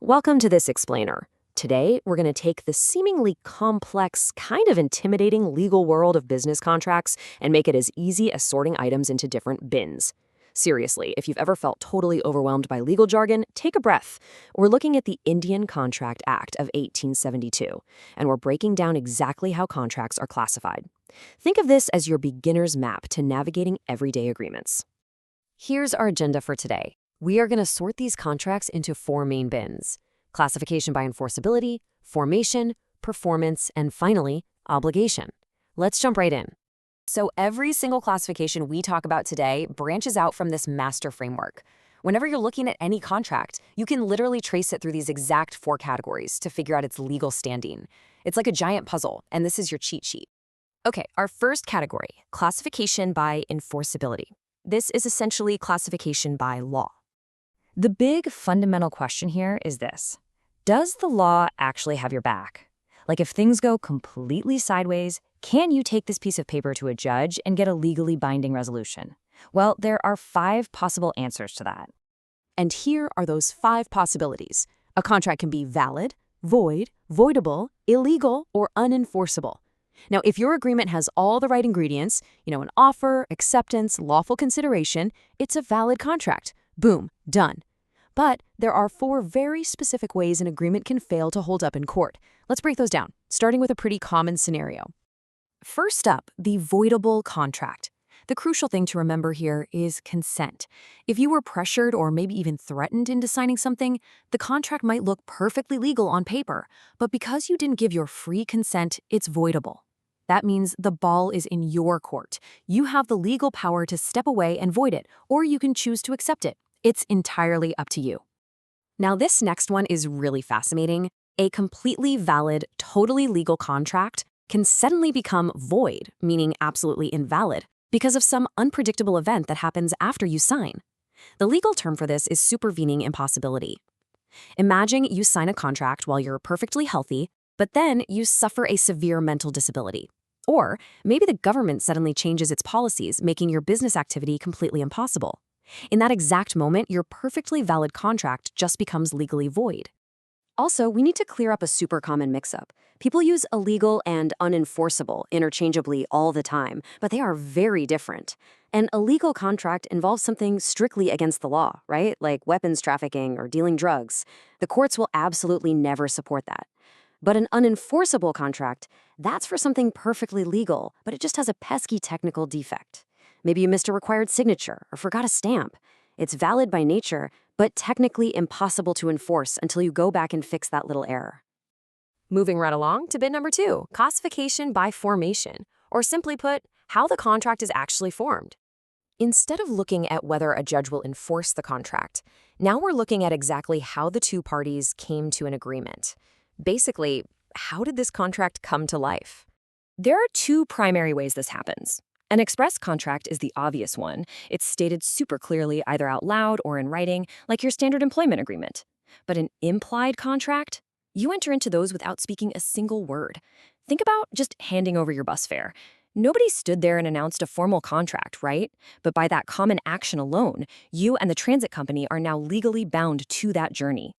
Welcome to this explainer. Today, we're going to take the seemingly complex, kind of intimidating legal world of business contracts and make it as easy as sorting items into different bins. Seriously, if you've ever felt totally overwhelmed by legal jargon, take a breath. We're looking at the Indian Contract Act of 1872, and we're breaking down exactly how contracts are classified. Think of this as your beginner's map to navigating everyday agreements. Here's our agenda for today. We are going to sort these contracts into four main bins: classification by enforceability, formation, performance, and finally, obligation. Let's jump right in. So every single classification we talk about today branches out from this master framework. Whenever you're looking at any contract, you can literally trace it through these exact four categories to figure out its legal standing. It's like a giant puzzle, and this is your cheat sheet. Okay, our first category, classification by enforceability. This is essentially classification by law. The big fundamental question here is this: does the law actually have your back? Like, if things go completely sideways, can you take this piece of paper to a judge and get a legally binding resolution? Well, there are 5 possible answers to that. And here are those 5 possibilities. A contract can be valid, void, voidable, illegal, or unenforceable. Now, if your agreement has all the right ingredients, an offer, acceptance, lawful consideration, it's a valid contract. Boom, done. But there are 4 very specific ways an agreement can fail to hold up in court. Let's break those down, starting with a pretty common scenario. First up, the voidable contract. The crucial thing to remember here is consent. If you were pressured or maybe even threatened into signing something, the contract might look perfectly legal on paper, but because you didn't give your free consent, it's voidable. That means the ball is in your court. You have the legal power to step away and void it, or you can choose to accept it. It's entirely up to you. Now, this next one is really fascinating. A completely valid, totally legal contract can suddenly become void, meaning absolutely invalid, because of some unpredictable event that happens after you sign. The legal term for this is supervening impossibility. Imagine you sign a contract while you're perfectly healthy, but then you suffer a severe mental disability. Or maybe the government suddenly changes its policies, making your business activity completely impossible. In that exact moment, your perfectly valid contract just becomes legally void. Also, we need to clear up a super common mix-up. People use illegal and unenforceable interchangeably all the time, but they are very different. An illegal contract involves something strictly against the law, right? Like weapons trafficking or dealing drugs. The courts will absolutely never support that. But an unenforceable contract, that's for something perfectly legal, but it just has a pesky technical defect. Maybe you missed a required signature or forgot a stamp. It's valid by nature, but technically impossible to enforce until you go back and fix that little error. Moving right along to bit number 2, classification by formation, or simply put, how the contract is actually formed. Instead of looking at whether a judge will enforce the contract, now we're looking at exactly how the two parties came to an agreement. Basically, how did this contract come to life? There are 2 primary ways this happens. An express contract is the obvious one. It's stated super clearly either out loud or in writing, like your standard employment agreement. But an implied contract? You enter into those without speaking a single word. Think about just handing over your bus fare. Nobody stood there and announced a formal contract, right? But by that common action alone, you and the transit company are now legally bound to that journey.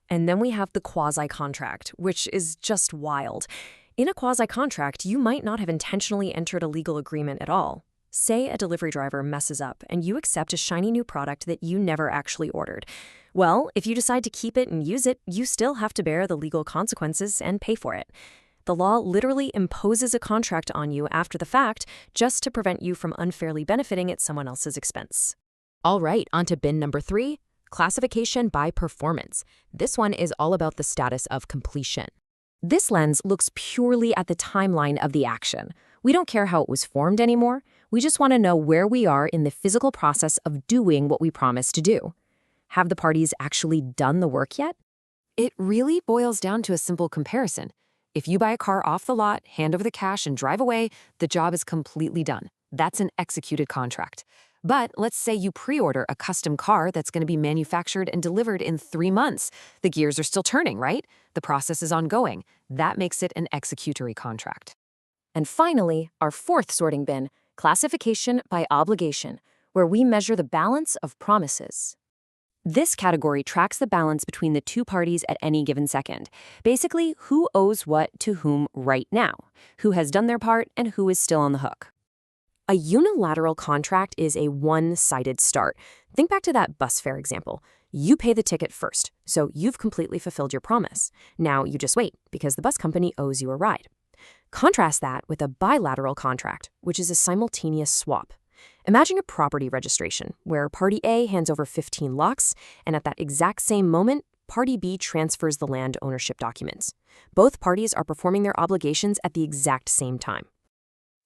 And then we have the quasi-contract, which is just wild. In a quasi-contract, you might not have intentionally entered a legal agreement at all. Say a delivery driver messes up and you accept a shiny new product that you never actually ordered. Well, if you decide to keep it and use it, you still have to bear the legal consequences and pay for it. The law literally imposes a contract on you after the fact just to prevent you from unfairly benefiting at someone else's expense. All right, on to bin number 3, classification by performance. This one is all about the status of completion. This lens looks purely at the timeline of the action. We don't care how it was formed anymore. We just want to know where we are in the physical process of doing what we promised to do. Have the parties actually done the work yet? It really boils down to a simple comparison. If you buy a car off the lot, hand over the cash, and drive away, the job is completely done. That's an executed contract. But let's say you pre-order a custom car that's going to be manufactured and delivered in 3 months. The gears are still turning, right? The process is ongoing. That makes it an executory contract. And finally, our 4th sorting bin, classification by obligation, where we measure the balance of promises. This category tracks the balance between the two parties at any given second. Basically, who owes what to whom right now, who has done their part, and who is still on the hook. A unilateral contract is a one-sided start. Think back to that bus fare example. You pay the ticket first, so you've completely fulfilled your promise. Now you just wait, because the bus company owes you a ride. Contrast that with a bilateral contract, which is a simultaneous swap. Imagine a property registration, where Party A hands over 15 lots, and at that exact same moment, Party B transfers the land ownership documents. Both parties are performing their obligations at the exact same time.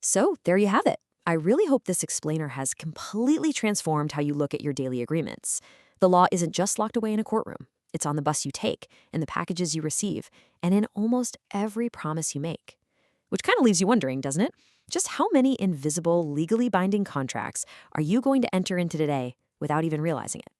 So, there you have it. I really hope this explainer has completely transformed how you look at your daily agreements. The law isn't just locked away in a courtroom. It's on the bus you take, in the packages you receive, and in almost every promise you make. Which kind of leaves you wondering, doesn't it? Just how many invisible, legally binding contracts are you going to enter into today without even realizing it?